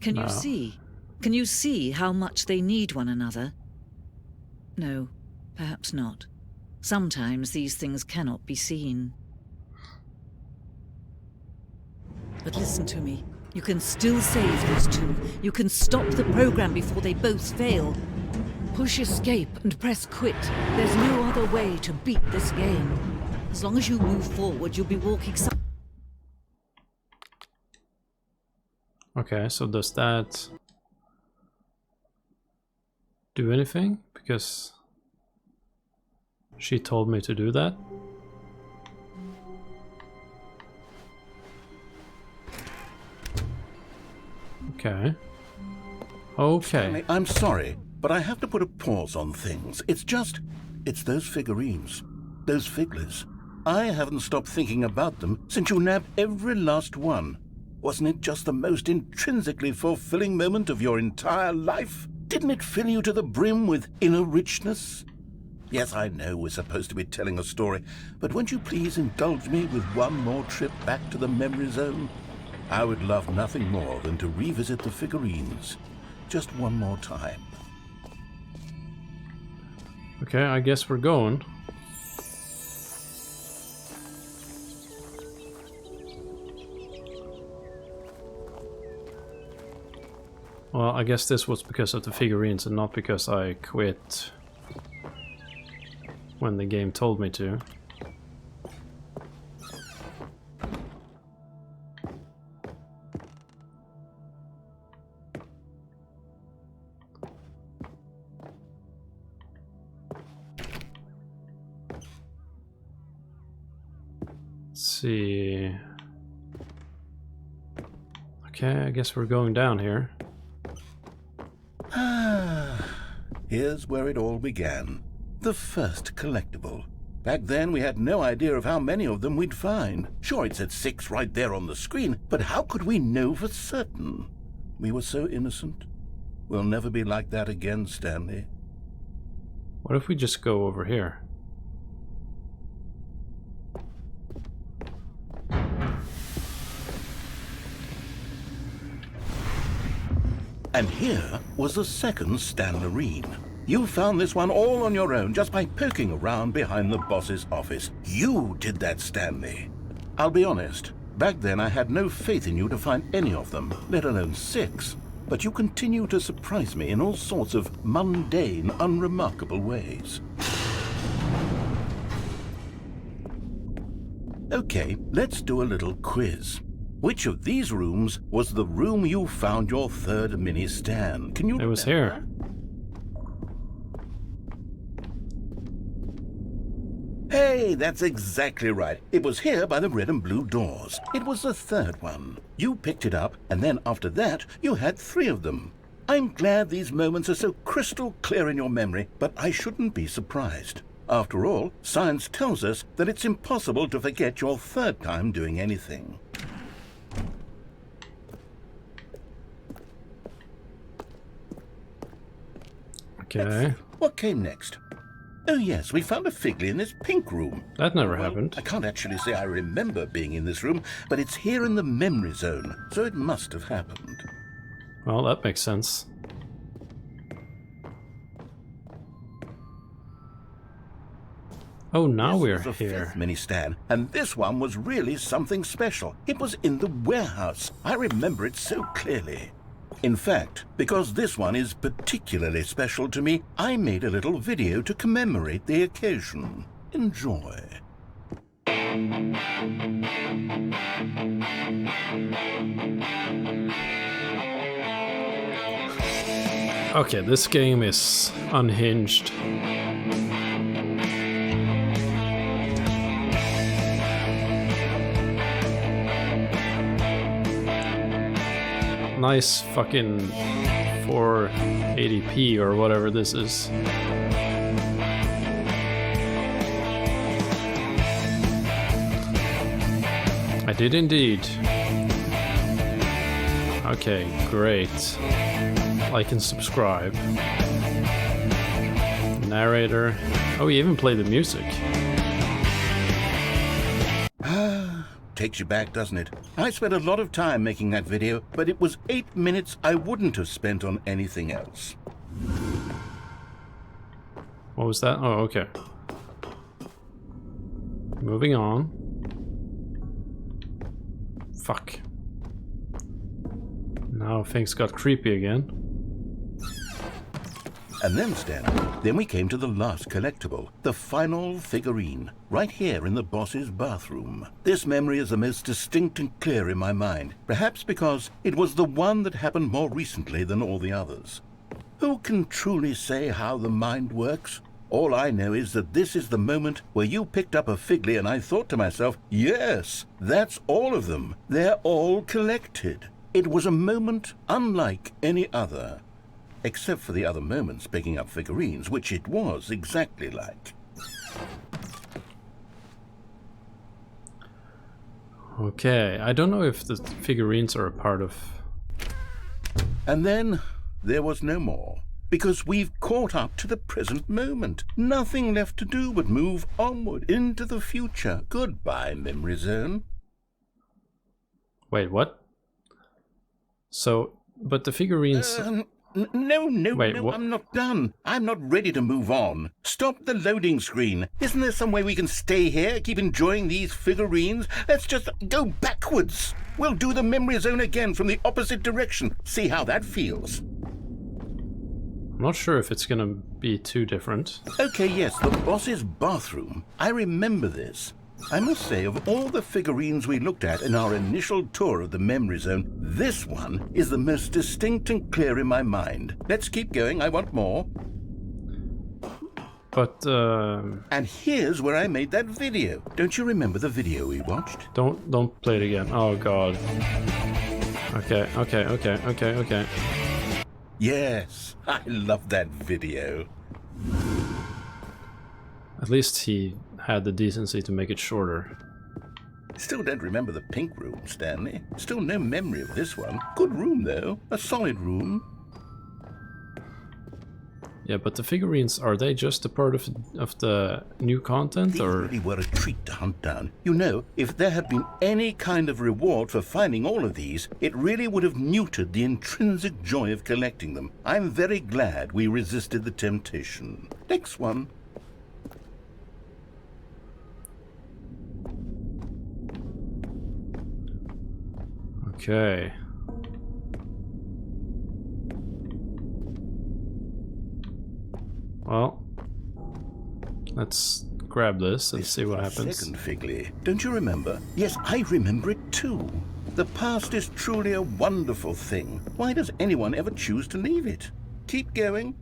Can No. you see? Can you see how much they need one another? No, perhaps not. Sometimes these things cannot be seen. But listen to me. You can still save these two. You can stop the program before they both fail. Push escape and press quit. There's no other way to beat this game. As long as you move forward, you'll be walking Okay, so does that do anything? Because she told me to do that. Okay. Okay. Stanley, I'm sorry, but I have to put a pause on things. It's those figurines, those figglers. I haven't stopped thinking about them since you nabbed every last one. Wasn't it just the most intrinsically fulfilling moment of your entire life? Didn't it fill you to the brim with inner richness? Yes, I know we're supposed to be telling a story, but won't you please indulge me with one more trip back to the memory zone? I would love nothing more than to revisit the figurines. Just one more time. Okay, I guess we're going. Well, I guess this was because of the figurines and not because I quit when the game told me to. Let's see. Okay, I guess we're going down here. Here's where it all began. The first collectible. Back then, we had no idea of how many of them we'd find. Sure, it said 6 right there on the screen, but how could we know for certain? We were so innocent. We'll never be like that again, Stanley. What if we just go over here? And here was the second Stanley. You found this one all on your own just by poking around behind the boss's office. You did that, Stanley. I'll be honest, back then I had no faith in you to find any of them, let alone 6. But you continue to surprise me in all sorts of mundane, unremarkable ways. Okay, let's do a little quiz. Which of these rooms was the room you found your third mini Stan? Can you It was remember? here. Hey, that's exactly right. It was here by the red and blue doors. It was the third one. You picked it up, and then after that, you had 3 of them. I'm glad these moments are so crystal clear in your memory, but I shouldn't be surprised. After all, science tells us that it's impossible to forget your third time doing anything. Okay. What came next? Oh yes, we found a Figley in this pink room. That never Well, happened. I can't actually say I remember being in this room, but it's here in the memory zone, so it must have happened. Well, that makes sense. Oh, now This we're was the here. 5th mini Stan, and this one was really something special. It was in the warehouse. I remember it so clearly. In fact, because this one is particularly special to me, I made a little video to commemorate the occasion. Enjoy. Okay, this game is unhinged. Nice fucking 480p or whatever this is. I did indeed. Okay, great. Like and subscribe. Narrator. Oh, we even play the music. takes you back, doesn't it? I spent a lot of time making that video, but it was 8 minutes I wouldn't have spent on anything else. What was that? Oh, okay. Moving on. Fuck. Now things got creepy again. And then, Stanley, then we came to the last collectible, the final figurine, right here in the boss's bathroom. This memory is the most distinct and clear in my mind, perhaps because it was the one that happened more recently than all the others. Who can truly say how the mind works? All I know is that this is the moment where you picked up a Figley and I thought to myself, yes, that's all of them. They're all collected. It was a moment unlike any other. Except for the other moments picking up figurines, which it was exactly like. Okay, I don't know if the figurines are a part of... And then there was no more, because we've caught up to the present moment. Nothing left to do but move onward into the future. Goodbye, Memory Zone. Wait, what? But the figurines... No, Wait, no, what? I'm not done. I'm not ready to move on. Stop the loading screen. Isn't there some way we can stay here, keep enjoying these figurines? Let's just go backwards. We'll do the Memory Zone again from the opposite direction. See how that feels. I'm not sure if it's gonna be too different. Okay, yes, the boss's bathroom. I remember this. I must say, of all the figurines we looked at in our initial tour of the Memory Zone, this one is the most distinct and clear in my mind. Let's keep going, I want more. But, And here's where I made that video. Don't you remember the video we watched? don't play it again. Oh god. Okay. Yes, I love that video. At least he had the decency to make it shorter. Still don't remember the pink room, Stanley. Still no memory of this one. Good room, though. A solid room. Yeah, but the figurines, are they just a part of the new content, These or...? really were a treat to hunt down. You know, if there had been any kind of reward for finding all of these, it really would have muted the intrinsic joy of collecting them. I'm very glad we resisted the temptation. Next one. Okay. Well, let's grab this and see what happens. Second Figley. Don't you remember? Yes, I remember it too. The past is truly a wonderful thing. Why does anyone ever choose to leave it? Keep going.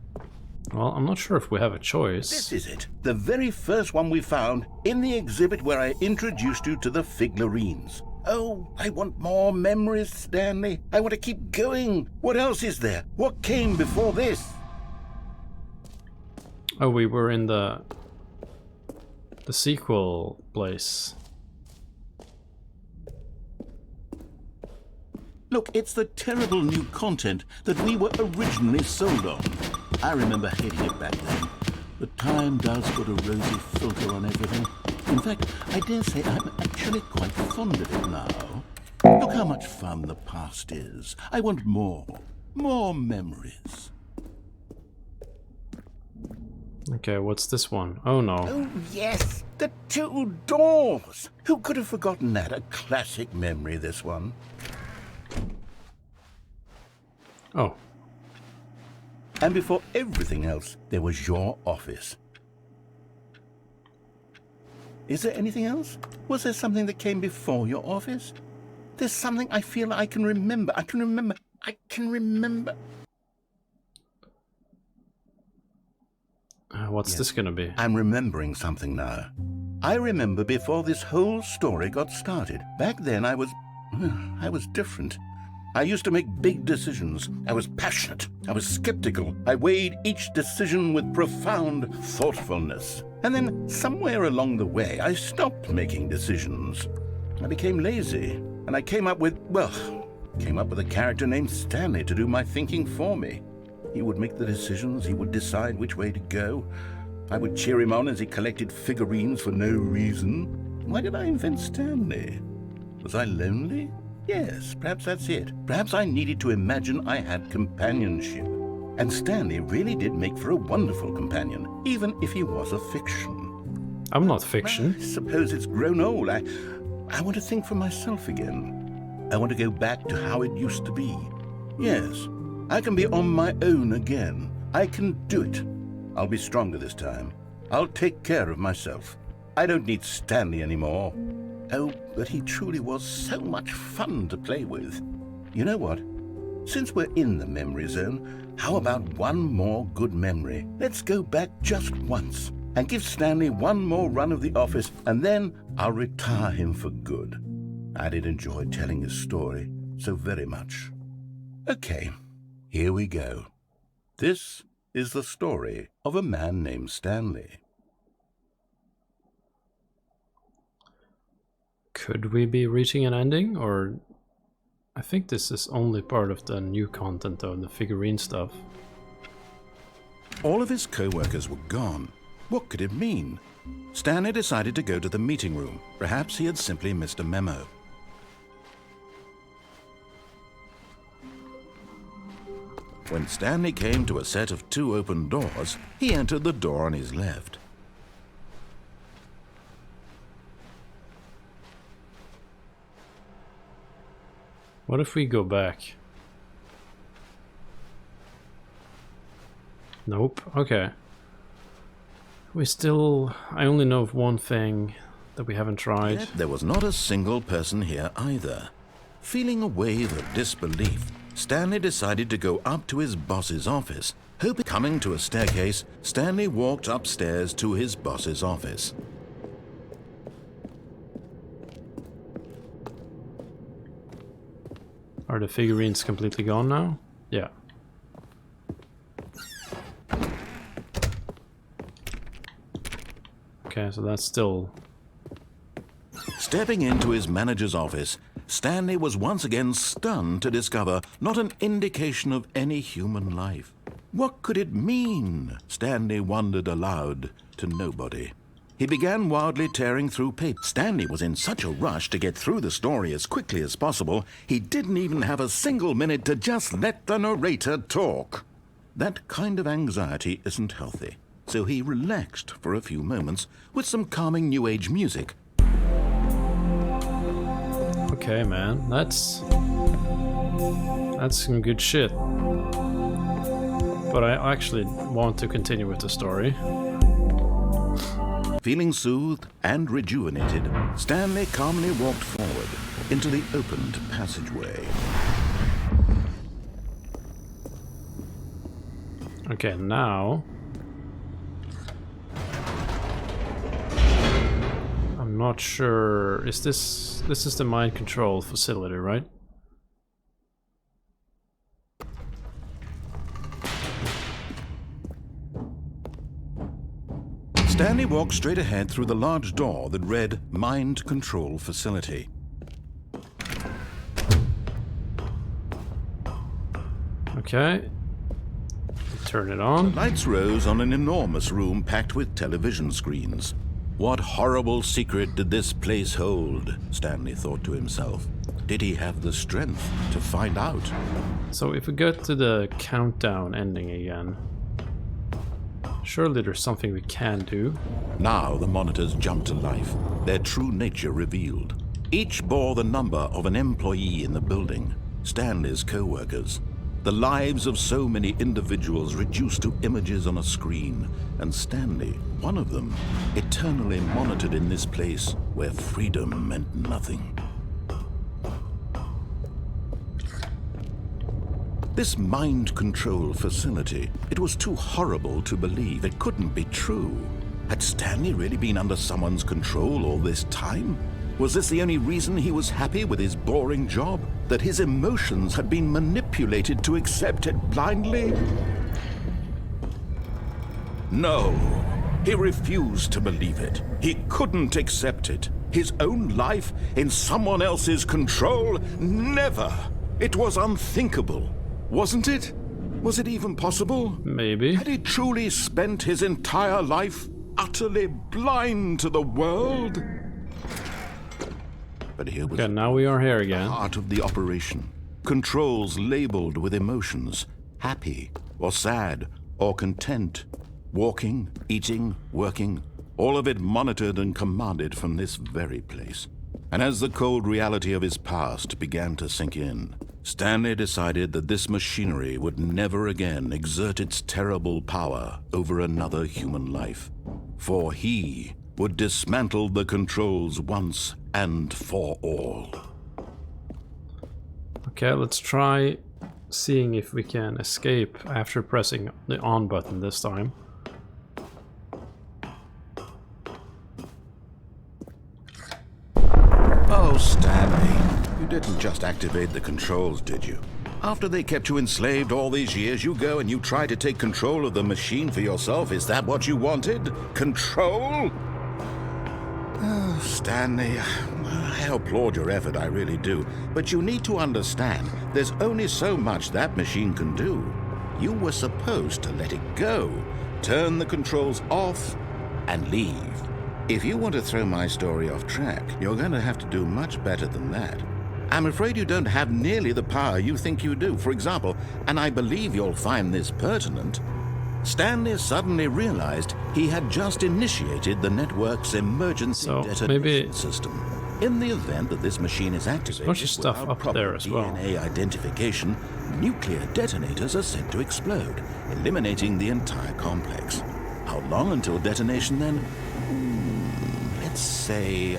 Well, I'm not sure if we have a choice. This is it. The very first one we found in the exhibit where I introduced you to the figurines. Oh, I want more memories, Stanley. I want to keep going. What else is there? What came before this? Oh, we were in the sequel place. Look, it's the terrible new content that we were originally sold on. I remember hating it back then. But time does put a rosy filter on everything. In fact, I dare say I'm actually quite fond of it now. Look how much fun the past is. I want more. More memories. Okay, what's this one? Oh no. Oh, yes! The two doors! Who could have forgotten that? A classic memory, this one. Oh. And before everything else, there was your office. Is there anything else? Was there something that came before your office? There's something I feel I can remember. I can remember. What's Yes. this gonna be? I'm remembering something now. I remember before this whole story got started. Back then I was different. I used to make big decisions. I was passionate. I was skeptical. I weighed each decision with profound thoughtfulness. And then somewhere along the way, I stopped making decisions. I became lazy, and I came up with a character named Stanley to do my thinking for me. He would make the decisions, he would decide which way to go. I would cheer him on as he collected figurines for no reason. Why did I invent Stanley? Was I lonely? Yes, perhaps that's it. Perhaps I needed to imagine I had companionship. And Stanley really did make for a wonderful companion, even if he was a fiction. I'm not fiction. I suppose it's grown old. I want to think for myself again. I want to go back to how it used to be. Yes, I can be on my own again. I can do it. I'll be stronger this time. I'll take care of myself. I don't need Stanley anymore. Oh, but he truly was so much fun to play with. You know what? Since we're in the memory zone, how about one more good memory? Let's go back just once and give Stanley one more run of the office, and then I'll retire him for good. I did enjoy telling his story so very much. Okay, here we go. This is the story of a man named Stanley. Could we be reaching an ending, or... I think this is only part of the new content of the figurine stuff. All of his co-workers were gone. What could it mean? Stanley decided to go to the meeting room. Perhaps he had simply missed a memo. When Stanley came to a set of 2 open doors, he entered the door on his left. What if we go back? Nope. Okay. I only know of one thing that we haven't tried. Yet there was not a single person here either. Feeling a wave of disbelief, Stanley decided to go up to his boss's office. Coming to a staircase, Stanley walked upstairs to his boss's office. Are the figurines completely gone now? Yeah. Okay, so that's still... Stepping into his manager's office, Stanley was once again stunned to discover not an indication of any human life. What could it mean? Stanley wondered aloud to nobody. He began wildly tearing through paper. Stanley was in such a rush to get through the story as quickly as possible, he didn't even have a single minute to just let the narrator talk. That kind of anxiety isn't healthy, so he relaxed for a few moments with some calming New Age music. Okay, man, that's some good shit. But I actually want to continue with the story. Feeling soothed and rejuvenated, Stanley calmly walked forward into the opened passageway. Okay, now... I'm not sure... This is the mind control facility, right? Stanley walked straight ahead through the large door that read Mind Control Facility. Okay. Turn it on. Lights rose on an enormous room packed with television screens. What horrible secret did this place hold? Stanley thought to himself. Did he have the strength to find out? So if we go to the countdown ending again, surely there's something we can do. Now the monitors jumped to life, their true nature revealed. Each bore the number of an employee in the building, Stanley's co-workers. The lives of so many individuals reduced to images on a screen, and Stanley, one of them, eternally monitored in this place where freedom meant nothing. This mind control facility, it was too horrible to believe. It couldn't be true. Had Stanley really been under someone's control all this time? Was this the only reason he was happy with his boring job? That his emotions had been manipulated to accept it blindly? No, he refused to believe it. He couldn't accept it. His own life in someone else's control? Never! It was unthinkable. Wasn't it? Was it even possible? Maybe. Had he truly spent his entire life utterly blind to the world? But here was Okay, now we are here the again. heart of the operation. Controls labeled with emotions. Happy, or sad, or content. Walking, eating, working. All of it monitored and commanded from this very place. And as the cold reality of his past began to sink in, Stanley decided that this machinery would never again exert its terrible power over another human life. For he would dismantle the controls once and for all. Okay, let's try seeing if we can escape after pressing the on button this time. Oh, Stanley, you didn't just activate the controls, did you? After they kept you enslaved all these years, you go and you try to take control of the machine for yourself. Is that what you wanted? Control? Oh, Stanley, I applaud your effort, I really do. But you need to understand, there's only so much that machine can do. You were supposed to let it go, turn the controls off, and leave. If you want to throw my story off track, you're going to have to do much better than that. I'm afraid you don't have nearly the power you think you do. For example, and I believe you'll find this pertinent, Stanley suddenly realized he had just initiated the network's emergency detonation system. In the event that this machine is activated bunch of stuff without up proper there as well. DNA identification, nuclear detonators are said to explode, eliminating the entire complex. How long until detonation then? Let's say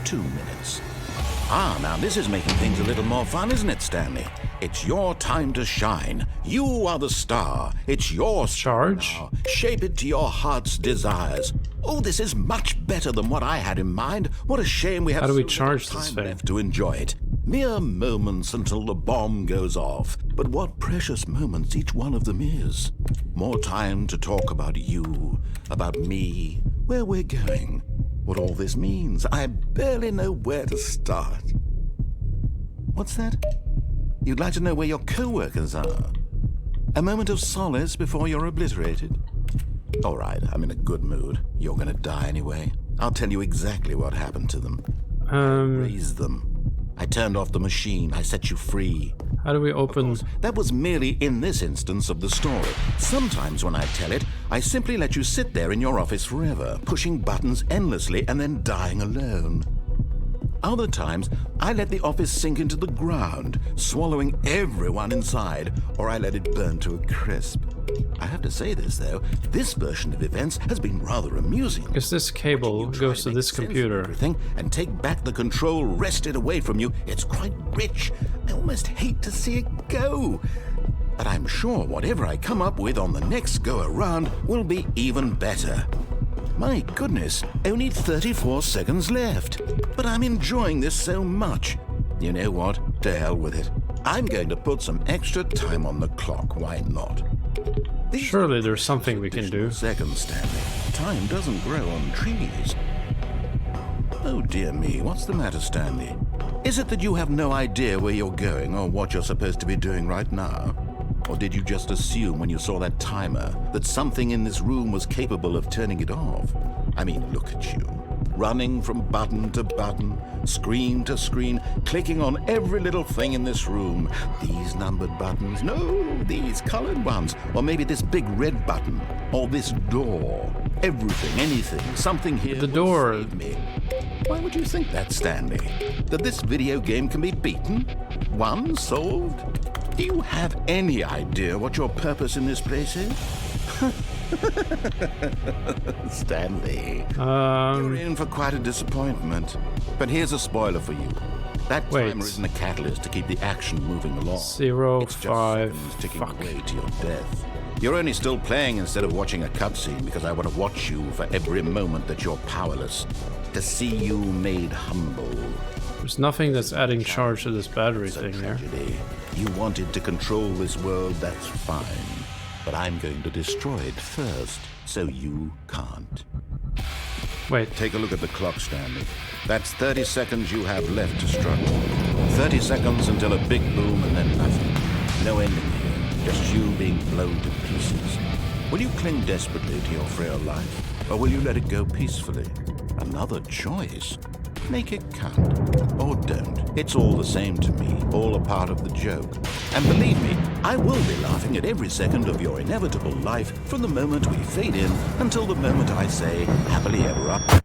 2 minutes. Ah, now this is making things a little more fun, isn't it, Stanley? It's your time to shine. You are the star. It's your Charge. now. Shape it to your heart's desires. Oh, this is much better than what I had in mind. What a shame we have How do we so little charge this time thing? left to enjoy it. Mere moments until the bomb goes off. But what precious moments each one of them is. More time to talk about you, about me, where we're going, what all this means. I barely know where to start. What's that? You'd like to know where your co-workers are? A moment of solace before you're obliterated? All right, I'm in a good mood. You're gonna die anyway. I'll tell you exactly what happened to them. Raised them. I turned off the machine. I set you free. How do we open? That was merely in this instance of the story. Sometimes when I tell it, I simply let you sit there in your office forever, pushing buttons endlessly and then dying alone. Other times, I let the office sink into the ground, swallowing everyone inside, or I let it burn to a crisp. I have to say this, though, this version of events has been rather amusing. Because this cable goes to this computer. Everything and take back the control wrested away from you. It's quite rich. I almost hate to see it go. But I'm sure whatever I come up with on the next go around will be even better. My goodness, only 34 seconds left. But I'm enjoying this so much. You know what? To hell with it. I'm going to put some extra time on the clock. Why not? Surely there's something we can do. Seconds, Stanley. Time doesn't grow on trees. Oh dear me, what's the matter, Stanley? Is it that you have no idea where you're going or what you're supposed to be doing right now? Or did you just assume when you saw that timer that something in this room was capable of turning it off? I mean, look at you. Running from button to button, screen to screen, clicking on every little thing in this room. These numbered buttons, no, these colored ones. Or maybe this big red button, or this door. Everything, anything, something here The will door. save me. Why would you think that, Stanley? That this video game can be beaten? Won? Solved? Do you have any idea what your purpose in this place is? Stanley, you're in for quite a disappointment. But here's a spoiler for you. That Wait. timer isn't a catalyst to keep the action moving along. 0, It's just 5, seconds ticking fuck. away to your death. You're only still playing instead of watching a cutscene because I want to watch you for every moment that you're powerless. To see you made humble. There's nothing that's adding charge to this battery thing there. Tragedy. You wanted to control this world, that's fine. But I'm going to destroy it first, so you can't. Wait, Take a look at the clock, Stanley. That's 30 seconds you have left to struggle. 30 seconds until a big boom and then nothing. No ending here, just you being blown to pieces. Will you cling desperately to your frail life, or will you let it go peacefully? Another choice. Make it count. Or don't. It's all the same to me, all a part of the joke. And believe me, I will be laughing at every second of your inevitable life from the moment we fade in until the moment I say, happily ever after.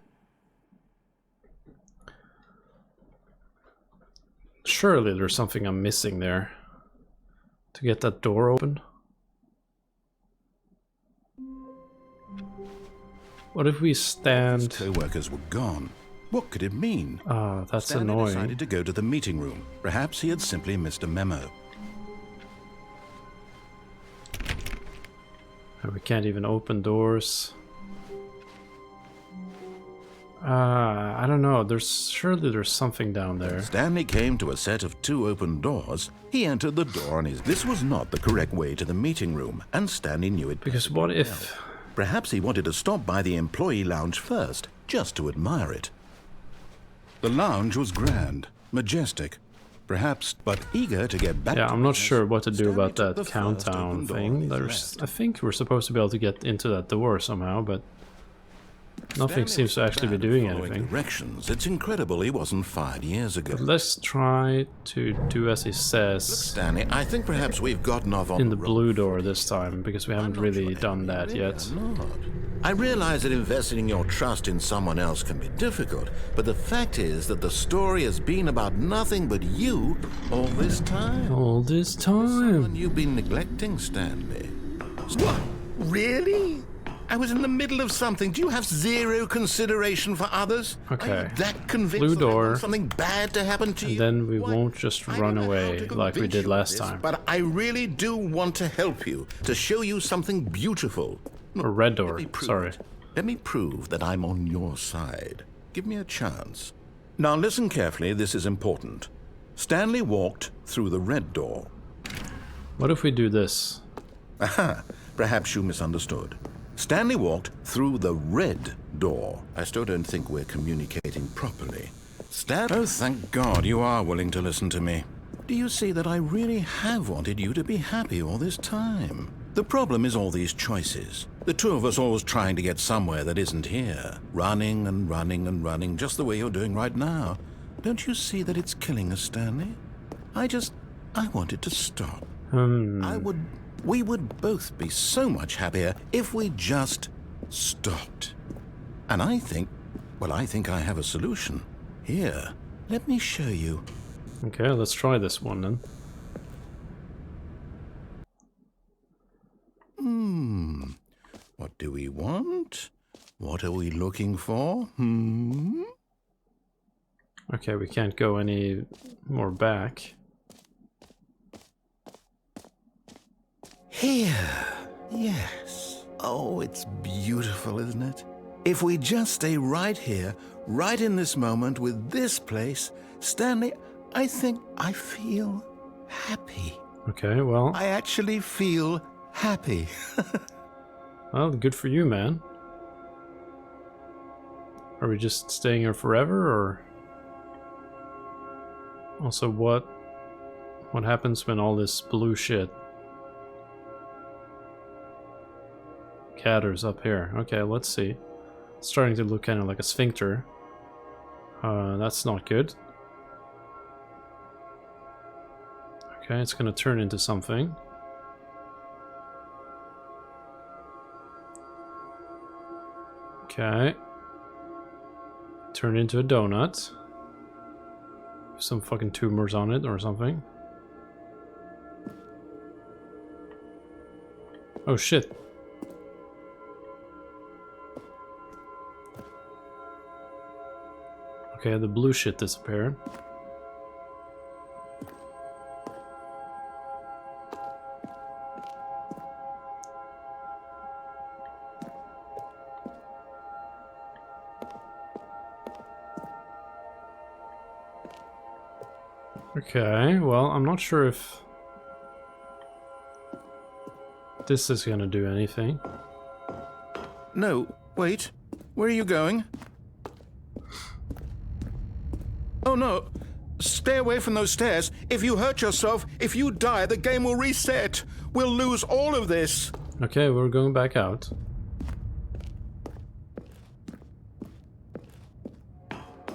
Surely there's something I'm missing there. To get that door open. What if we stand... His co-workers were gone. What could it mean? Ah, that's Stanley annoying. decided to go to the meeting room. Perhaps he had simply missed a memo. And we can't even open doors. I don't know. Surely there's something down there. Stanley came to a set of 2 open doors. He entered the door on his... This was not the correct way to the meeting room, and Stanley knew it. Because what if... Perhaps he wanted to stop by the employee lounge first, just to admire it. The lounge was grand, majestic, perhaps, but eager to get back. Yeah, to I'm not business, sure what to do Stanley about took that the countdown first open door thing. on his There's, left. I think we're supposed to be able to get into that door somehow, but nothing Stanley seems to was actually be bad at doing following anything. Directions. It's incredible he wasn't fired years ago. But let's try to do as he says Stanley, I think perhaps we've gotten off on in the wrong blue foot. door this time, because we I'm haven't not really sure done Henry that really yet. are not. I realize that investing your trust in someone else can be difficult, but the fact is that the story has been about nothing but you all this time. All this Someone time. you've been neglecting, Stanley. What? Really? I was in the middle of something. Do you have zero consideration for others? Okay. Are you that convinced Blue that I want door. something bad to happen to And you? then we Why, won't just I run don't know how away to like we convince did you of last this, time. But I really do want to help you, to show you something beautiful. Or red Let door, me prove sorry. it. Let me prove that I'm on your side. Give me a chance. Now listen carefully, this is important. Stanley walked through the red door. What if we do this? Aha, perhaps you misunderstood. Stanley walked through the red door. I still don't think we're communicating properly. Oh, thank God you are willing to listen to me. Do you see that I really have wanted you to be happy all this time? The problem is all these choices. The two of us always trying to get somewhere that isn't here. Running and running and running, just the way you're doing right now. Don't you see that it's killing us, Stanley? I wanted to stop. We would both be so much happier if we just stopped. And I think I have a solution. Here, let me show you. Okay, let's try this one then. What do we want? What are we looking for? Okay, we can't go any more back. Here. Yes. Oh, it's beautiful, isn't it? If we just stay right here, right in this moment with this place, Stanley, I think I feel happy. Okay, well, I actually feel happy. well, good for you, man. Are we just staying here forever, or also what happens when all this blue shit gathers up here? Okay, let's see. It's starting to look kind of like a sphincter. That's not good. Okay, it's gonna turn into something. Okay. Turn into a donut. Some fucking tumors on it or something. Oh shit. Okay, the blue shit disappeared. Okay, well, I'm not sure if this is gonna do anything. No, wait. Where are you going? Oh no. Stay away from those stairs. If you hurt yourself, if you die, the game will reset. We'll lose all of this. Okay, we're going back out.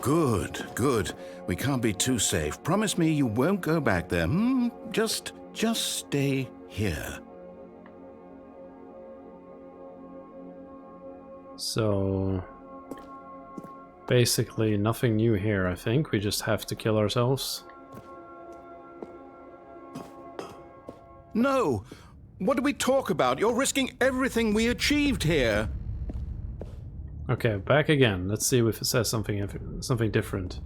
Good, good. We can't be too safe. Promise me you won't go back there, hmm? Just stay here. So... basically nothing new here, I think. We just have to kill ourselves. No! What do we talk about? You're risking everything we achieved here. Okay, back again. Let's see if it says something different.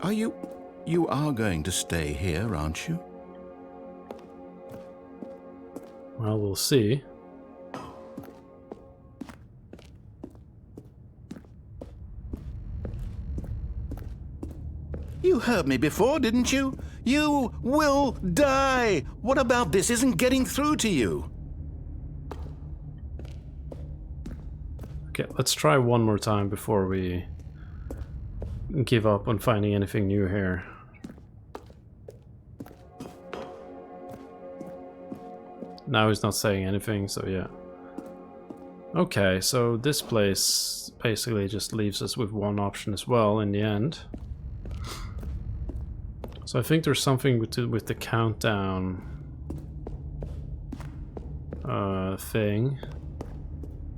Are you are going to stay here, aren't you? Well, we'll see. You heard me before, didn't you? You will die! What about this isn't getting through to you? Okay, let's try one more time before we give up on finding anything new here. Now he's not saying anything, so yeah. Okay, so this place basically just leaves us with one option as well in the end. So I think there's something with the countdown thing.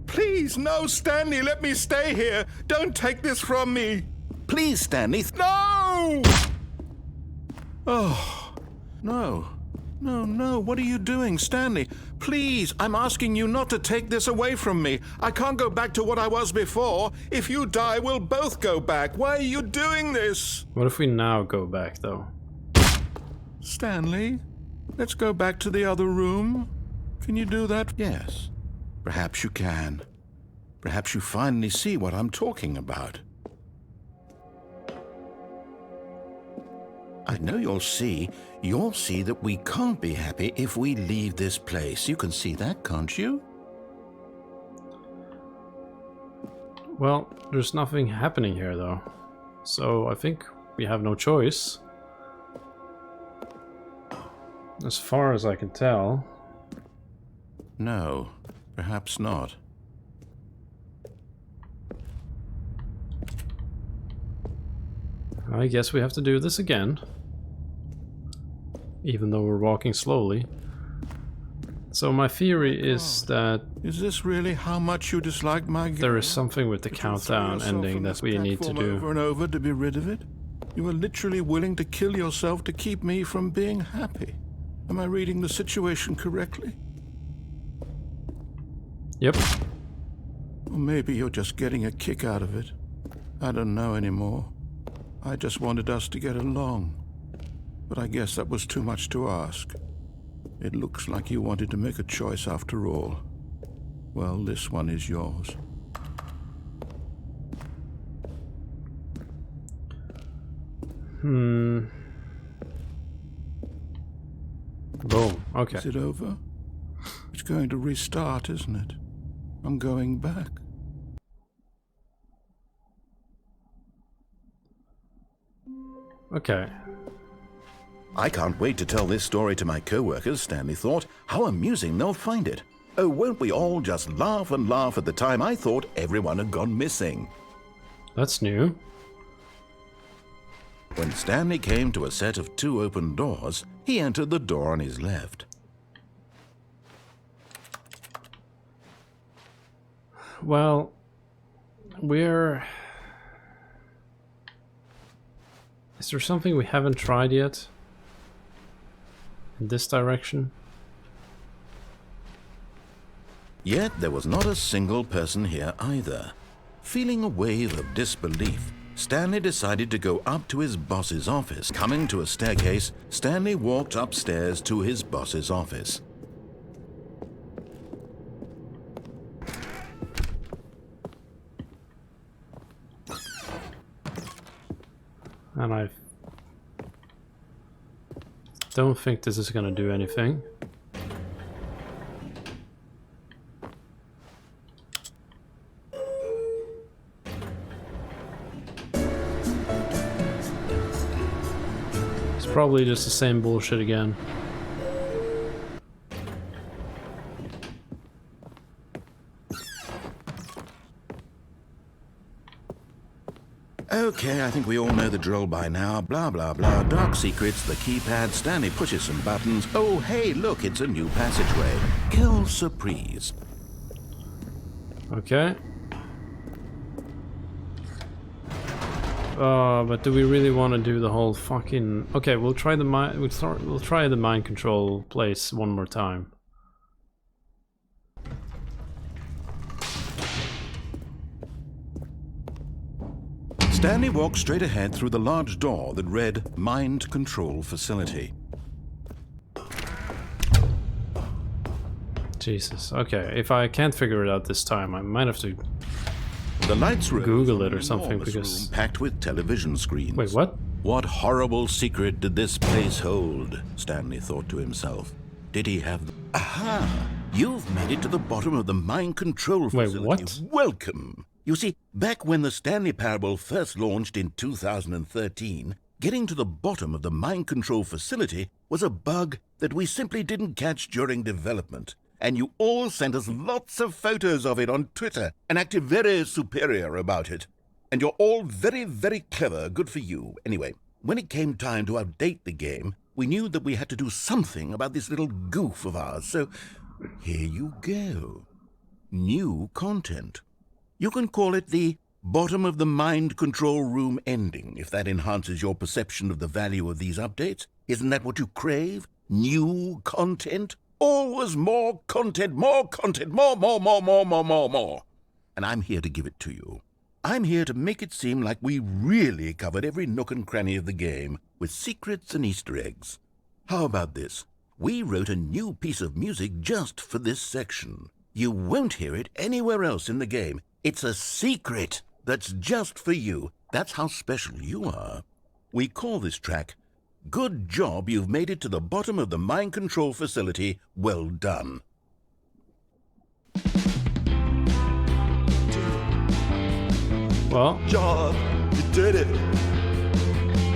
Please, no, Stanley, let me stay here. Don't take this from me. Please, Stanley. No! Oh, no. No, what are you doing, Stanley? Please, I'm asking you not to take this away from me. I can't go back to what I was before. If you die, we'll both go back. Why are you doing this? What if we now go back, though? Stanley, let's go back to the other room. Can you do that? Yes, perhaps you can. Perhaps you finally see what I'm talking about. I know you'll see that we can't be happy if we leave this place. You can see that, can't you? Well, there's nothing happening here, though. So I think we have no choice. As far as I can tell. No, perhaps not. I guess we have to do this again. Even though we're walking slowly. So my theory is that... Is this really how much you dislike my game? There is something with the countdown ending that we need to do. Over and over to be rid of it? You were literally willing to kill yourself to keep me from being happy. Am I reading the situation correctly? Yep. Or maybe you're just getting a kick out of it. I don't know anymore. I just wanted us to get along. But I guess that was too much to ask. It looks like you wanted to make a choice after all. Well, this one is yours. Boom. Okay. Is it over? It's going to restart, isn't it? I'm going back. Okay. I can't wait to tell this story to my co-workers, Stanley thought. How amusing they'll find it. Oh, won't we all just laugh and laugh at the time I thought everyone had gone missing. That's new. When Stanley came to a set of 2 open doors, he entered the door on his left. Well, we're... Is there something we haven't tried yet? In this direction? Yet there was not a single person here either. Feeling a wave of disbelief, Stanley decided to go up to his boss's office. Coming to a staircase, Stanley walked upstairs to his boss's office. And I don't think this is gonna do anything. It's probably just the same bullshit again. Okay, I think we all know the drill by now. Blah, blah, blah. Dark secrets, the keypad, Stanley pushes some buttons. Oh, hey, look, it's a new passageway. Quelle surprise. Okay. But do we really want to do the whole fucking... Okay, we'll try the we'll try the mind control place one more time. Stanley walked straight ahead through the large door that read Mind Control Facility. Jesus. Okay, if I can't figure it out this time, I might have to The lights rose Google on it or an something, enormous because... room packed with television screens. Wait, what? What horrible secret did this place hold? Stanley thought to himself. Did he have... Aha! You've made it to the bottom of the mind control facility. Wait, what? Welcome! You see, back when the Stanley Parable first launched in 2013, getting to the bottom of the mind control facility was a bug that we simply didn't catch during development. And you all sent us lots of photos of it on Twitter and acted very superior about it. And you're all very, very clever. Good for you. Anyway, when it came time to update the game, we knew that we had to do something about this little goof of ours. So here you go. New content. You can call it the bottom of the mind control room ending, if that enhances your perception of the value of these updates. Isn't that what you crave? New content? Always more content, more content, more. And I'm here to give it to you. I'm here to make it seem like we really covered every nook and cranny of the game with secrets and Easter eggs. How about this? We wrote a new piece of music just for this section. You won't hear it anywhere else in the game. It's a secret that's just for you. That's how special you are. We call this track, Good Job You've Made It to the Bottom of the Mind Control Facility. Well done. Well, Job, you did it.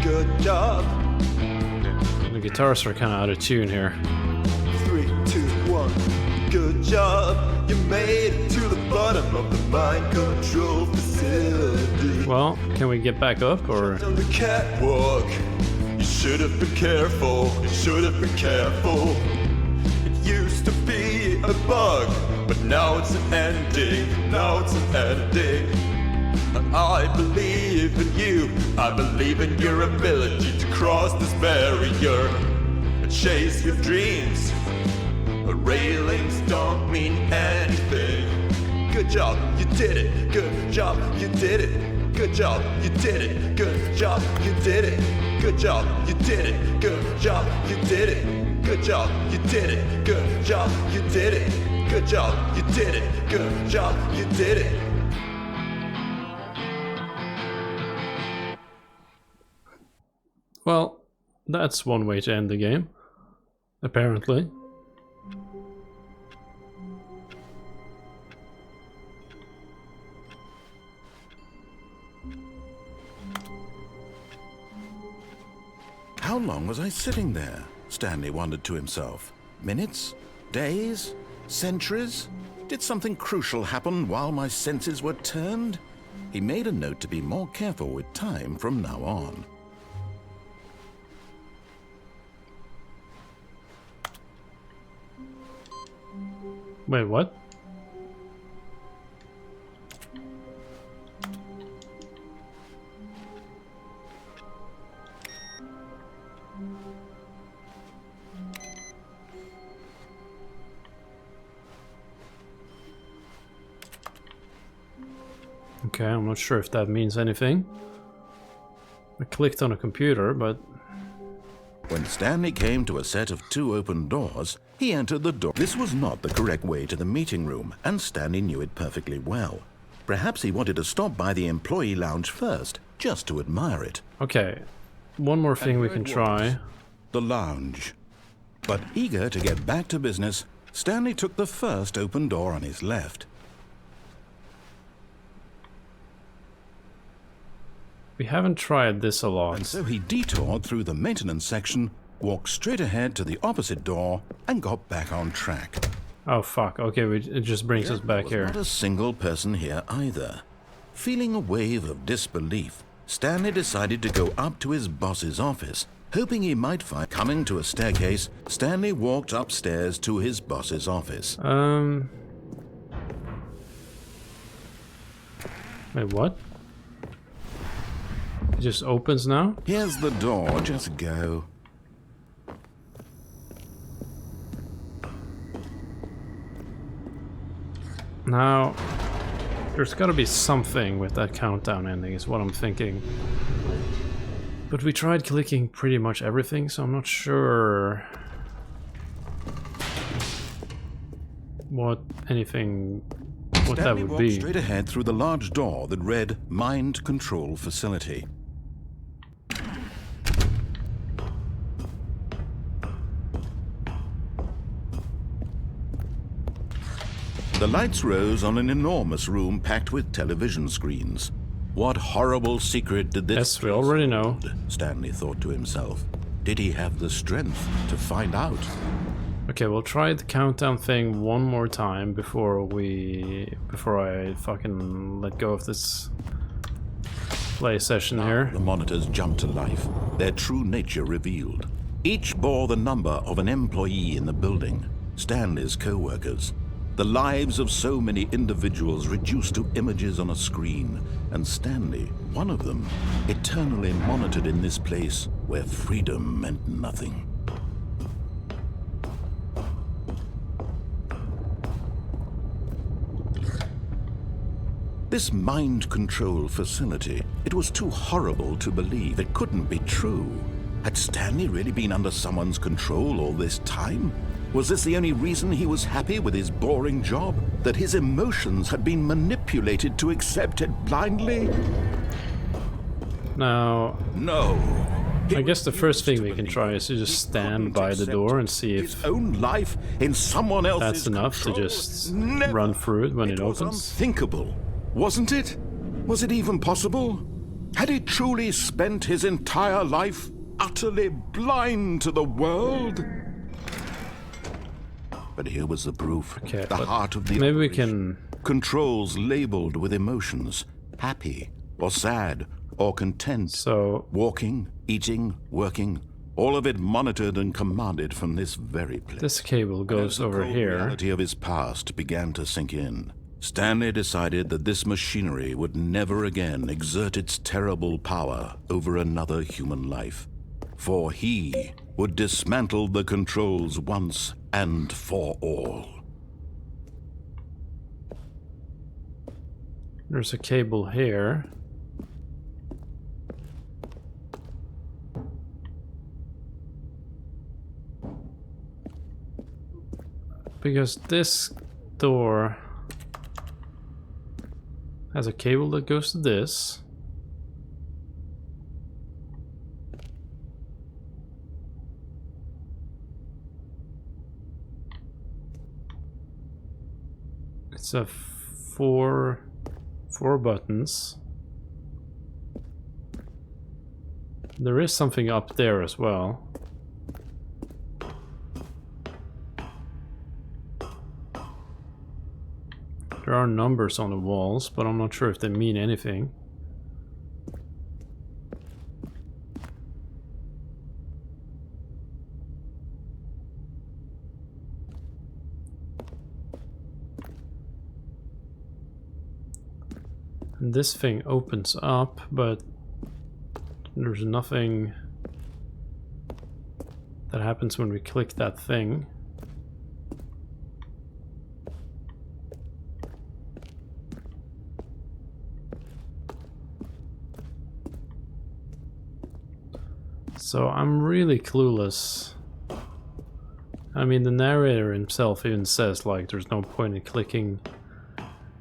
Good job. the guitars are kind of out of tune here. 3, 2, 1. Good job. You made it to the bottom of the mind control facility. Well, can we get back up, or... On the catwalk. You should have been careful. You should have been careful. It used to be a bug, but now it's an ending. Now it's an ending. I believe in you. I believe in your ability to cross this barrier and chase your dreams. Railings don't mean anything. Good job, you did it. Good job, you did it. Good job, you did it. Good job, you did it. Good job, you did it. Good job, you did it. Good job, you did it. Good job, you did it. Good job, you did it. Good job, you did it. Well, that's one way to end the game, apparently. How long was I sitting there? Stanley wondered to himself. Minutes? Days? Centuries? Did something crucial happen while my senses were turned? He made a note to be more careful with time from now on. Wait, what? Okay, I'm not sure if that means anything. I clicked on a computer, but... When Stanley came to a set of 2 open doors, he entered the door. This was not the correct way to the meeting room, and Stanley knew it perfectly well. Perhaps he wanted to stop by the employee lounge first, just to admire it. Okay, one more thing we can try. The lounge. But eager to get back to business, Stanley took the first open door on his left. We haven't tried this a lot. And so he detoured through the maintenance section, walked straight ahead to the opposite door, and got back on track. Oh fuck, okay, it just brings us back There here. was not a single person here either. Feeling a wave of disbelief, Stanley decided to go up to his boss's office, hoping he might find... Coming to a staircase, Stanley walked upstairs to his boss's office. Wait, what? It just opens now? Here's the door, just go. Now, there's gotta be something with that countdown ending, is what I'm thinking. But we tried clicking pretty much everything, so I'm not sure what that Stanley would walked be. straight ahead through the large door that read Mind Control Facility. The lights rose on an enormous room packed with television screens. What horrible secret did this... Yes, we already know. hold? Stanley thought to himself. Did he have the strength to find out? Okay, we'll try the countdown thing one more time before I fucking let go of this play session here. The monitors jumped to life, their true nature revealed. Each bore the number of an employee in the building, Stanley's co-workers. The lives of so many individuals reduced to images on a screen, and Stanley, one of them, eternally monitored in this place where freedom meant nothing. This mind control facility, it was too horrible to believe. It couldn't be true. Had Stanley really been under someone's control all this time? Was this the only reason he was happy with his boring job? That his emotions had been manipulated to accept it blindly? Now, No. I guess the first thing we can try is to just stand by the door and see if his own life in someone else's that's enough to control? just Never. run through it when it was opens. unthinkable, wasn't it? Was it even possible? Had he truly spent his entire life utterly blind to the world? But here was the proof. Okay, the but heart of the maybe we operation. can... Controls labeled with emotions, happy or sad or content. So, Walking, eating, working, all of it monitored and commanded from this very place. this cable goes As the over cold here. reality of his past began to sink in. Stanley decided that this machinery would never again exert its terrible power over another human life. For he would dismantle the controls once and for all. There's a cable here. Because this door has a cable that goes to this. It's a four buttons. There is something up there as well. There are numbers on the walls, but I'm not sure if they mean anything. And this thing opens up, but there's nothing that happens when we click that thing. So I'm really clueless. I mean, the narrator himself even says, like, there's no point in clicking,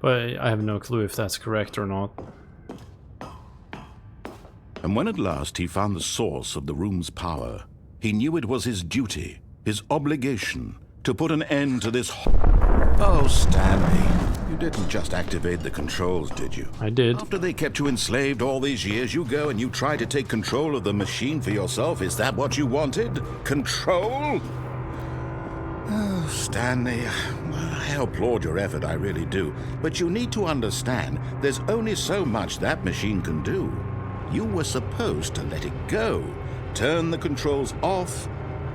but I have no clue if that's correct or not. And when at last he found the source of the room's power, he knew it was his duty, his obligation, to put an end to this Oh, Stanley, you didn't just activate the controls, did you? I did. After they kept you enslaved all these years, you go and you try to take control of the machine for yourself. Is that what you wanted? Control? Oh, Stanley, I applaud your effort, I really do. But you need to understand, there's only so much that machine can do. You were supposed to let it go, turn the controls off,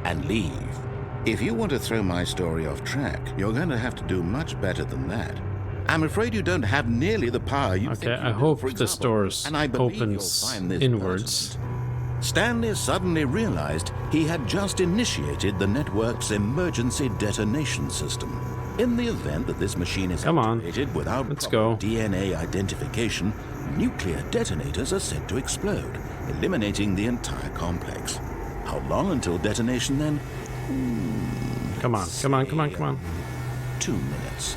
and leave. If you want to throw my story off track, you're going to have to do much better than that. I'm afraid you don't have nearly the power you think Okay, you I do, hope for this example, doors and I believe you'll opens find this inwards. pertinent. Stanley suddenly realized he had just initiated the network's emergency detonation system. In the event that this machine is Come on, activated without let's proper go. DNA identification, nuclear detonators are set to explode, eliminating the entire complex. How long until detonation then? Come on, come on, come on, come on. 2 minutes.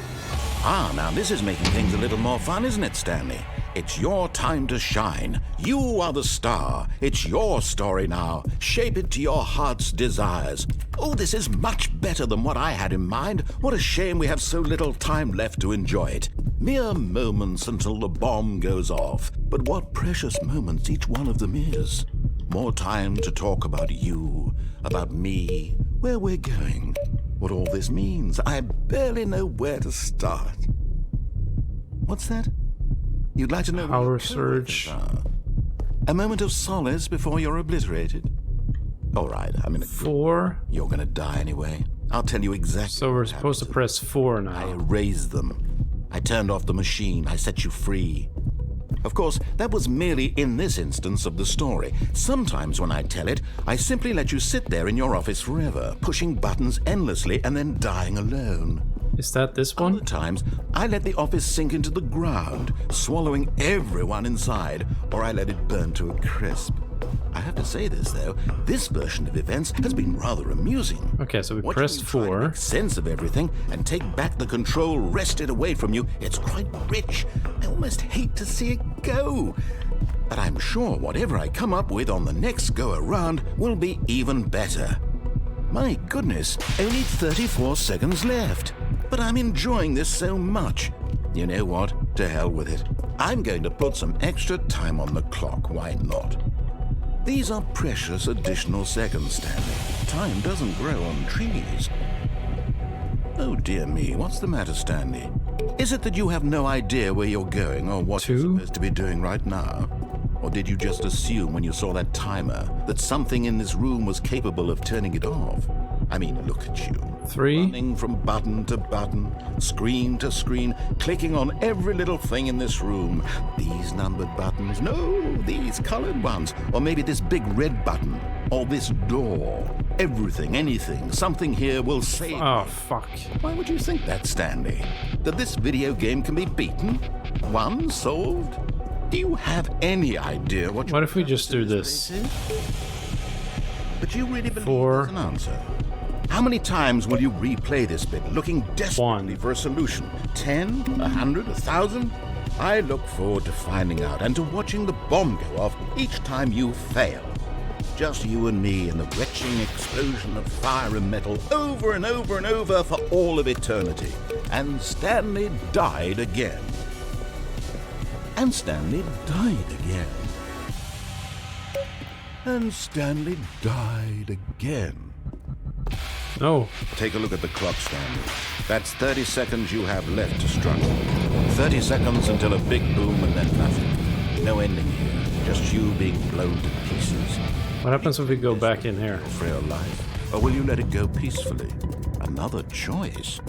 Ah, now this is making things a little more fun, isn't it, Stanley? It's your time to shine. You are the star. It's your story now. Shape it to your heart's desires. Oh, this is much better than what I had in mind. What a shame we have so little time left to enjoy it. Mere moments until the bomb goes off. But what precious moments each one of them is. More time to talk about you, about me, where we're going, what all this means. I barely know where to start. What's that? You'd like to know Power what your surge. coworkers are? A moment of solace before you're obliterated? All right, I'm in a... 4. You're gonna die anyway. I'll tell you exactly. So we're what supposed to happened press 4 I now. erased them. I turned off the machine. I set you free. Of course, that was merely in this instance of the story. Sometimes when I tell it, I simply let you sit there in your office forever, pushing buttons endlessly and then dying alone. Is that this Other one? times, I let the office sink into the ground, swallowing everyone inside, or I let it burn to a crisp. I have to say this, though, this version of events has been rather amusing. Okay, so we Watching pressed you try to 4. make sense of everything and take back the control wrested away from you, it's quite rich. I almost hate to see it go. But I'm sure whatever I come up with on the next go-around will be even better. My goodness, only 34 seconds left. But I'm enjoying this so much. You know what? To hell with it. I'm going to put some extra time on the clock, why not? These are precious additional seconds, Stanley. Time doesn't grow on trees. Oh dear me, what's the matter, Stanley? Is it that you have no idea where you're going or what you're 2? supposed to be doing right now? Or did you just assume when you saw that timer that something in this room was capable of turning it off? I mean, look at you. 3? Running from button to button, screen to screen, clicking on every little thing in this room. These numbered buttons, no, these colored ones. Or maybe this big red button, or this door. Everything, anything, something here will save Oh, me. fuck. Why would you think that, Stanley? That this video game can be beaten? Won? Solved? Do you have any idea what What if we just do this? But you really believe 4. there's an answer? How many times will you replay this bit, looking desperately 1. for a solution? 10? 100? 1,000? I look forward to finding out and to watching the bomb go off each time you fail. Just you and me and the retching explosion of fire and metal over and over and over for all of eternity. And Stanley died again. And Stanley died again. And Stanley died again. No. Take a look at the clock, Stanley. That's 30 seconds you have left to struggle. 30 seconds until a big boom and then nothing. No ending here. Just you being blown to pieces. What happens if we go back in here? For your life. Or will you let it go peacefully? Another choice.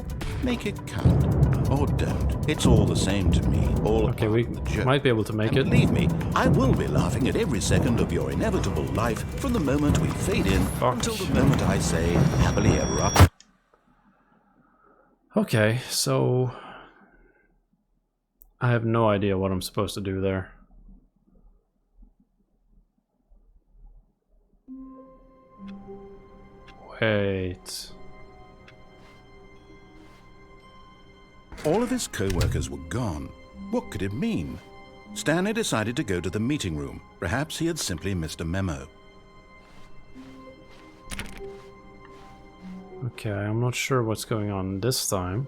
Make it count. Or don't. It's all the same to me. All Okay, we part of the joke. might be able to make And it. believe me, I will be laughing at every second of your inevitable life from the moment we fade in Fuck. until the moment I say happily ever after. Okay, so... I have no idea what I'm supposed to do there. Wait... All of his co-workers were gone. What could it mean? Stanley decided to go to the meeting room. Perhaps he had simply missed a memo. Okay, I'm not sure what's going on this time.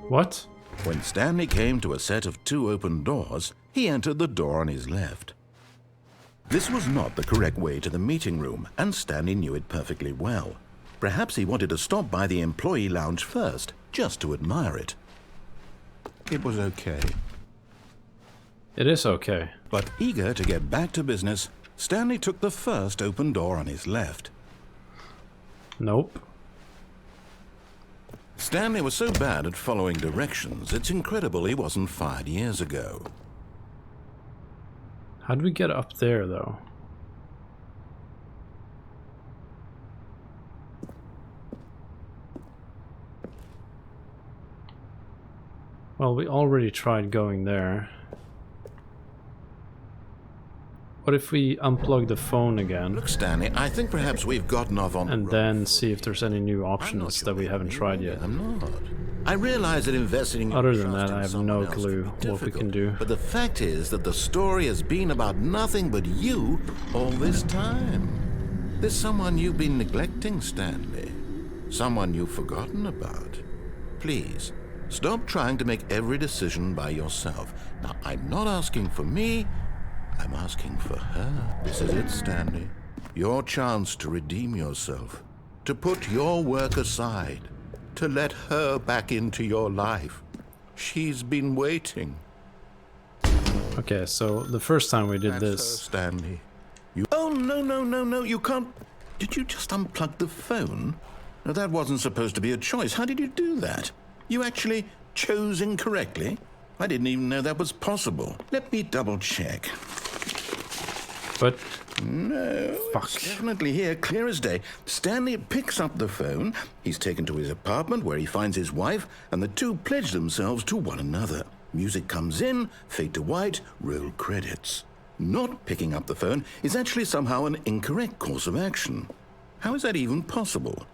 What? When Stanley came to a set of 2 open doors, he entered the door on his left. This was not the correct way to the meeting room, and Stanley knew it perfectly well. Perhaps he wanted to stop by the employee lounge first, just to admire it. It was okay. It is okay, but Eager to get back to business, Stanley took the first open door on his left. nope. Stanley was so bad at following directions, it's incredible he wasn't fired years ago. How do we get up there, though? Well, we already tried going there. What if we unplug the phone again Look, Stanley, I think perhaps we've gotten off on and the then wrong see if there's any new foot. I'm not options sure that we you're haven't being tried wrong. yet? I'm not. I realize that investing in your Other than trust that, I in have someone no else can clue be what we difficult, can do. But the fact is that the story has been about nothing but you all this time. There's someone you've been neglecting, Stanley. Someone you've forgotten about. Please, stop trying to make every decision by yourself. Now, I'm not asking for me, I'm asking for her. This is it, Stanley. Your chance to redeem yourself. To put your work aside. To let her back into your life. She's been waiting. Okay, so the first time we did That's her, this, Stanley. You. Oh, no, you can't. Did you just unplug the phone? No, that wasn't supposed to be a choice. How did you do that? You actually chose incorrectly? I didn't even know that was possible. Let me double check. but No, Fuck. it's definitely here, clear as day. Stanley picks up the phone. He's taken to his apartment where he finds his wife, and the two pledge themselves to one another. Music comes in, fade to white, roll credits. Not picking up the phone is actually somehow an incorrect course of action. How is that even possible?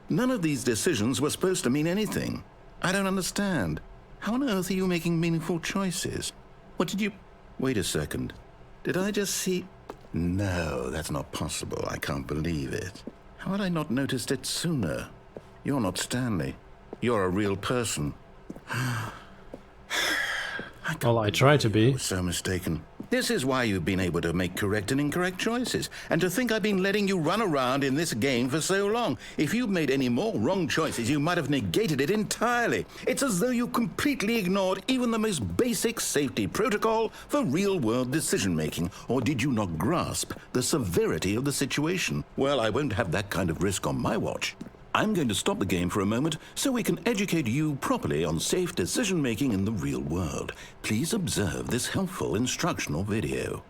None of these decisions were supposed to mean anything. I don't understand. How on earth are you making meaningful choices? What did you... Wait a second. Did I just see... No, that's not possible. I can't believe it. How had I not noticed it sooner? You're not Stanley. You're a real person. well, I try to I be. was so mistaken. This is why you've been able to make correct and incorrect choices. And to think I've been letting you run around in this game for so long. If you'd made any more wrong choices, you might have negated it entirely. It's as though you completely ignored even the most basic safety protocol for real-world decision-making. Or did you not grasp the severity of the situation? Well, I won't have that kind of risk on my watch. I'm going to stop the game for a moment so we can educate you properly on safe decision-making in the real world. Please observe this helpful instructional video.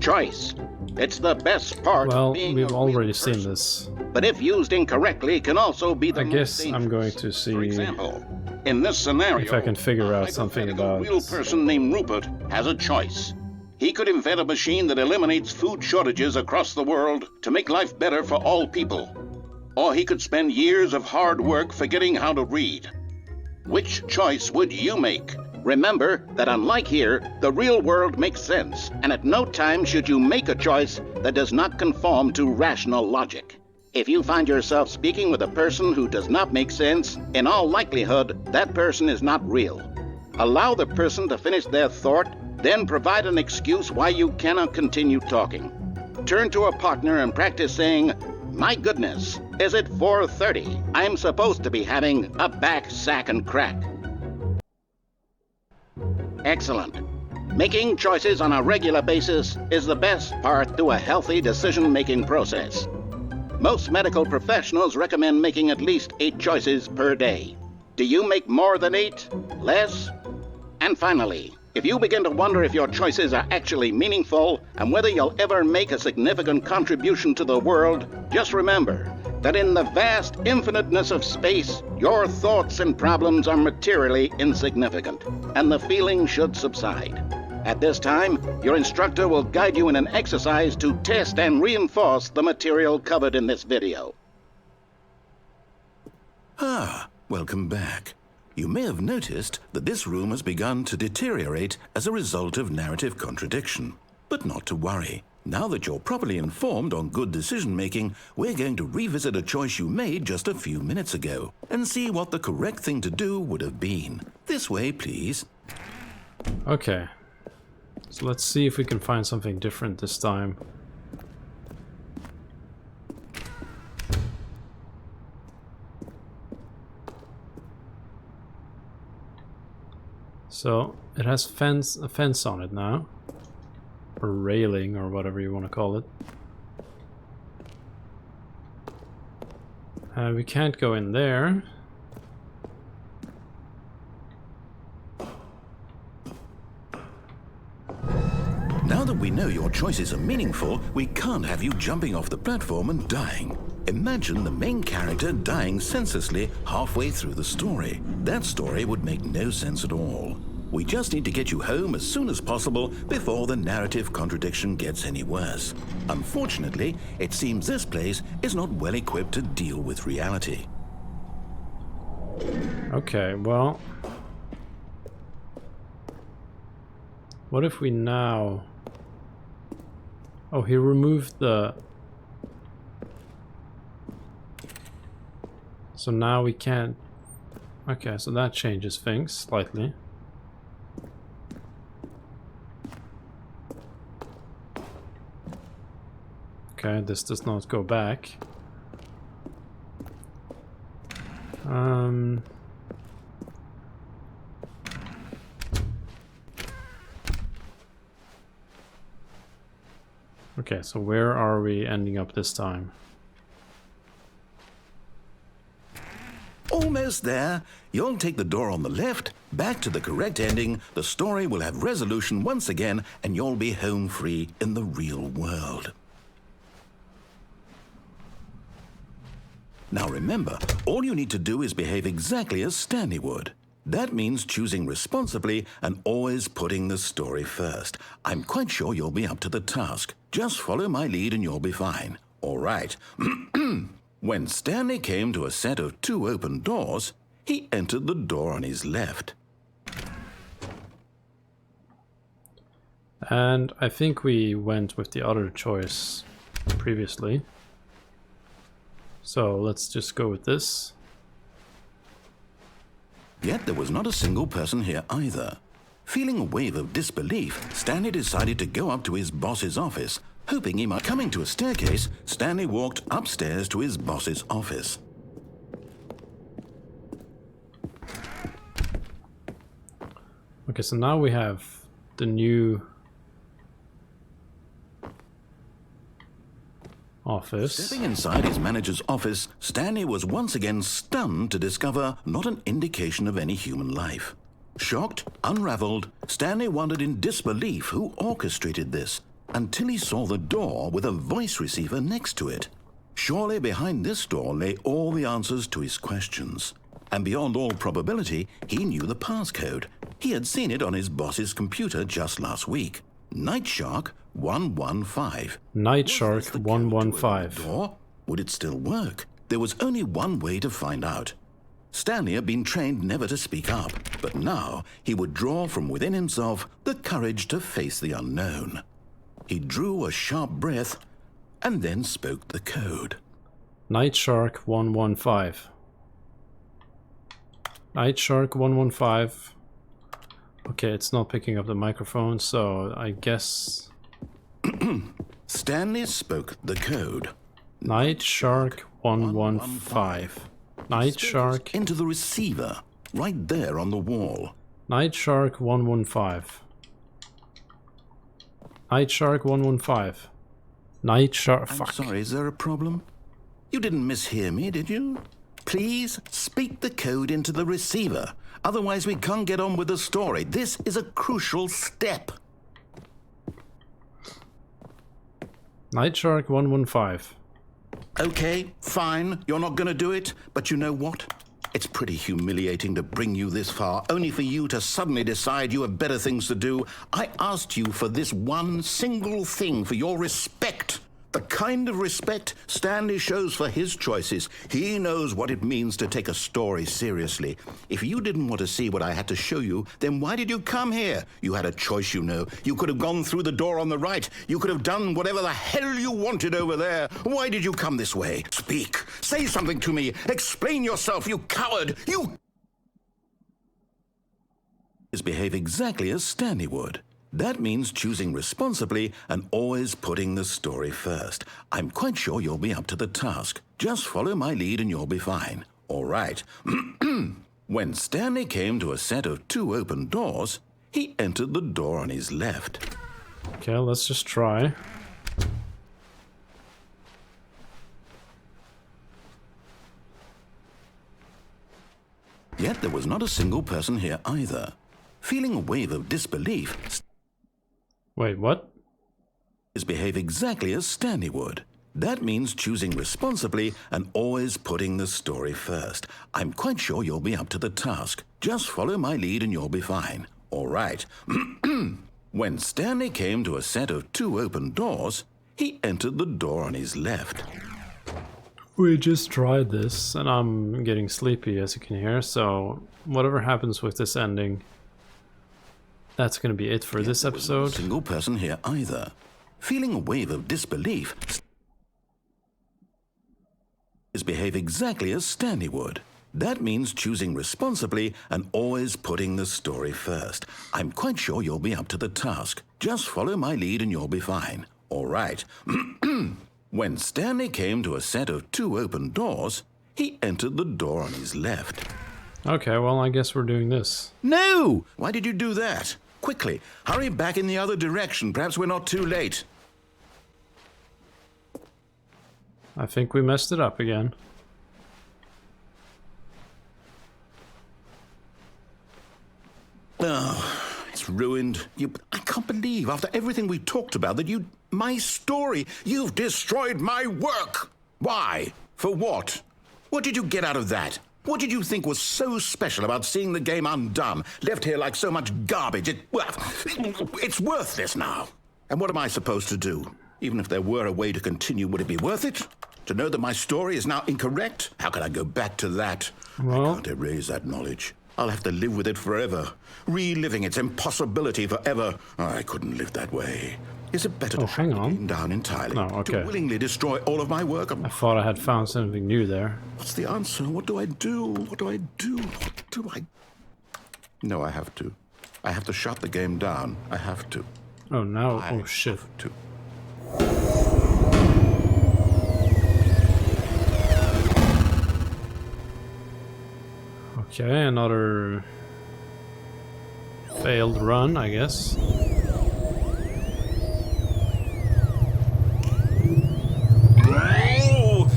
Choice. It's the best part Well, of being we've a real already seen person. this. But if used incorrectly, can also be the I most guess I'm dangerous. going to see For example, in this scenario, if I can figure a out something hypothetical about... real person named Rupert has a choice. He could invent a machine that eliminates food shortages across the world to make life better for all people. Or he could spend years of hard work forgetting how to read. Which choice would you make? Remember that unlike here, the real world makes sense, and at no time should you make a choice that does not conform to rational logic. If you find yourself speaking with a person who does not make sense, in all likelihood, that person is not real. Allow the person to finish their thought, then provide an excuse why you cannot continue talking. Turn to a partner and practice saying, "My goodness, is it 4:30? I'm supposed to be having a back, sack, and crack." Excellent. Making choices on a regular basis is the best part to a healthy decision-making process. Most medical professionals recommend making at least 8 choices per day. Do you make more than 8? Less? And finally, if you begin to wonder if your choices are actually meaningful and whether you'll ever make a significant contribution to the world, just remember that in the vast infiniteness of space, your thoughts and problems are materially insignificant, and the feeling should subside. At this time, your instructor will guide you in an exercise to test and reinforce the material covered in this video. Ah, welcome back. You may have noticed that this room has begun to deteriorate as a result of narrative contradiction. But not to worry. Now that you're properly informed on good decision-making, we're going to revisit a choice you made just a few minutes ago and see what the correct thing to do would have been. This way, please. Okay. So let's see if we can find something different this time. So it has a fence on it now. Or railing, or whatever you want to call it. We can't go in there. Now that we know your choices are meaningful, we can't have you jumping off the platform and dying. Imagine the main character dying senselessly halfway through the story. That story would make no sense at all. We just need to get you home as soon as possible before the narrative contradiction gets any worse. Unfortunately, it seems this place is not well equipped to deal with reality. Okay, well... What if we now... Oh, he removed the... So now we can't... Okay, so that changes things slightly. Okay, this does not go back. Okay, so where are we ending up this time? Almost there. You'll take the door on the left, back to the correct ending, the story will have resolution once again, and you'll be home free in the real world. Now remember, all you need to do is behave exactly as Stanley would. That means choosing responsibly and always putting the story first. I'm quite sure you'll be up to the task. Just follow my lead and you'll be fine. All right. When Stanley came to a set of 2 open doors, he entered the door on his left. And I think we went with the other choice previously. So let's just go with this. Yet there was not a single person here either. Feeling a wave of disbelief, Stanley decided to go up to his boss's office. Hoping he might... Coming to a staircase, Stanley walked upstairs to his boss's office. Okay, so now we have the new office. Stepping inside his manager's office, Stanley was once again stunned to discover not an indication of any human life. Shocked, unraveled, Stanley wondered in disbelief who orchestrated this, until he saw the door with a voice receiver next to it. Surely behind this door lay all the answers to his questions. And beyond all probability, he knew the passcode. He had seen it on his boss's computer just last week. Night Shark 115. Night Shark 115. Door? Would it still work? There was only one way to find out. Stanley had been trained never to speak up, but now he would draw from within himself the courage to face the unknown. He drew a sharp breath and then spoke the code. Night Shark 115. Night Shark 115. Okay, it's not picking up the microphone, so I guess... Stanley spoke the code. Night Shark 115. Night Shark... Into the receiver, right there on the wall. Night Shark 115. Night Shark 115. Night Shark... I'm Fuck. sorry, is there a problem? You didn't mishear me, did you? Please speak the code into the receiver. Otherwise we can't get on with the story. This is a crucial step. Night Shark 115. Okay, fine, you're not gonna do it, but you know what? It's pretty humiliating to bring you this far, only for you to suddenly decide you have better things to do. I asked you for this one single thing, for your respect. The kind of respect Stanley shows for his choices. He knows what it means to take a story seriously. If you didn't want to see what I had to show you, then why did you come here? You had a choice, you know. You could have gone through the door on the right. You could have done whatever the hell you wanted over there. Why did you come this way? Speak. Say something to me. Explain yourself, you coward. You... behave exactly as Stanley would. That means choosing responsibly and always putting the story first. I'm quite sure you'll be up to the task. Just follow my lead and you'll be fine. All right. When Stanley came to a set of 2 open doors, he entered the door on his left. Okay, let's just try. Yet there was not a single person here either. Feeling a wave of disbelief, Wait, what? behave exactly as Stanley would. That means choosing responsibly and always putting the story first. I'm quite sure you'll be up to the task. Just follow my lead and you'll be fine. All right. When Stanley came to a set of 2 open doors, he entered the door on his left. We just tried this, and I'm getting sleepy, as you can hear, so whatever happens with this ending, that's gonna be it for this episode. There was not a single person here either. Feeling a wave of disbelief, behave exactly as Stanley would. That means choosing responsibly and always putting the story first. I'm quite sure you'll be up to the task. Just follow my lead and you'll be fine. All right. When Stanley came to a set of 2 open doors, he entered the door on his left. Okay, well, I guess we're doing this. No! Why did you do that? Quickly, hurry back in the other direction. Perhaps we're not too late. I think we messed it up again. Oh, it's ruined. I can't believe, after everything we talked about, that my story, you've destroyed my work. Why? For what? What did you get out of that? What did you think was so special about seeing the game undone, left here like so much garbage? It's worthless now. And what am I supposed to do? Even if there were a way to continue, would it be worth it? To know that my story is now incorrect? How can I go back to that? Well, I can't erase that knowledge. I'll have to live with it forever, reliving its impossibility forever. I couldn't live that way. Is it better to shut the game down entirely? No, okay. To willingly destroy all of my work? I thought I had found something new there. What's the answer? What do I do? What do I do? What do I... No, I have to. I have to shut the game down. I have to. Oh, no. Oh, shit. To. Okay, another failed run, I guess. Oh,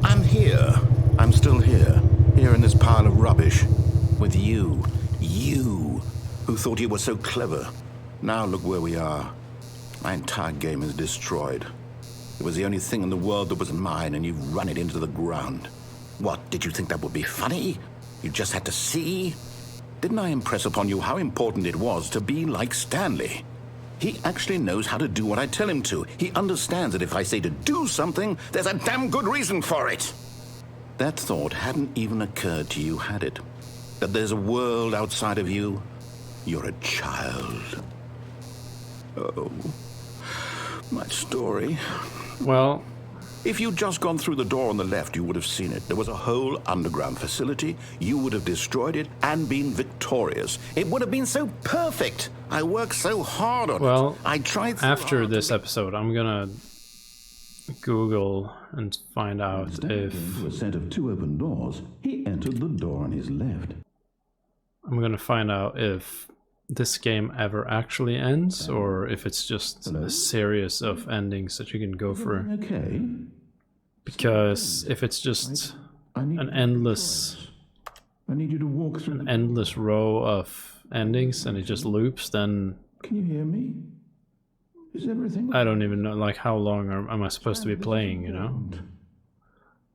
I'm here. I'm still here. Here in this pile of rubbish. With you. You, who thought you were so clever. Now look where we are. My entire game is destroyed. It was the only thing in the world that was mine, and you've run it into the ground. What, did you think that would be funny? You just had to see? Didn't I impress upon you how important it was to be like Stanley? He actually knows how to do what I tell him to. He understands that if I say to do something, there's a damn good reason for it. That thought hadn't even occurred to you, had it? That there's a world outside of you? You're a child. Oh, my story. Well, if you'd just gone through the door on the left, you would have seen it. There was a whole underground facility. You would have destroyed it and been victorious. It would have been so perfect. I worked so hard on it. well, I tried after this episode, I'm gonna Google and find out if... to a set of 2 open doors, he entered the door on his left. I'm gonna find out if this game ever actually ends, or if it's just a series of endings that you can go for. Okay. Because if it's just an endless I need you to walk through. row of endings and it just loops, then Can you hear me? Is everything? I don't even know, like, how long am I supposed to be playing, you know?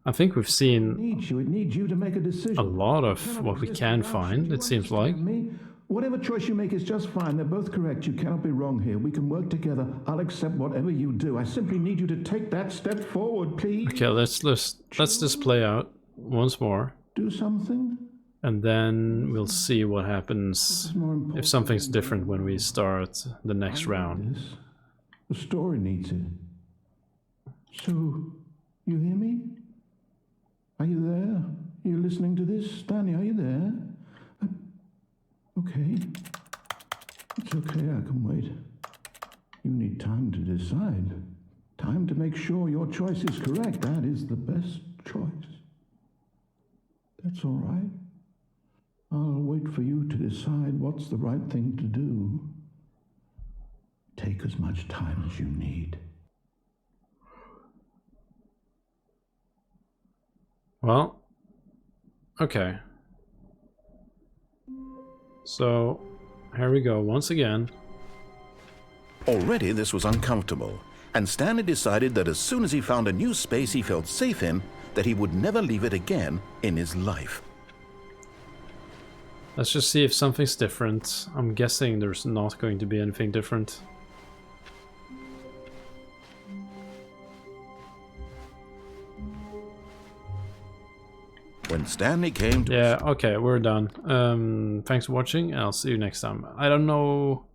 I think we've seen It needs you to make a decision. a lot of what we can find, it seems like. Whatever choice you make is just fine. They're both correct. You cannot be wrong here. We can work together. I'll accept whatever you do. I simply need you to take that step forward, please. Okay, let's just play out once more, Do something. and then we'll see what happens if something's different when we start the next round. This. The story needs it. So, you hear me? Are you there? Are you listening to this? Stanley, are you there? Okay. It's okay, I can wait. You need time to decide. Time to make sure your choice is correct. That is the best choice. That's all right. I'll wait for you to decide what's the right thing to do. Take as much time as you need. Well, okay. So, here we go once again. Already this was uncomfortable, and Stanley decided that as soon as he found a new space he felt safe in, that he would never leave it again in his life. Let's just see if something's different. I'm guessing there's not going to be anything different. When Stanley came to... Yeah, okay, we're done. Thanks for watching, and I'll see you next time. I don't know...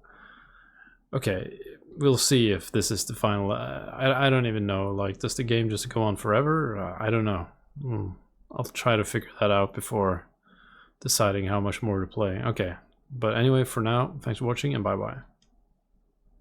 Okay, we'll see if this is the final... I don't even know. Like, does the game just go on forever? I don't know. I'll try to figure that out before deciding how much more to play. Okay, but anyway, for now, thanks for watching, and bye-bye.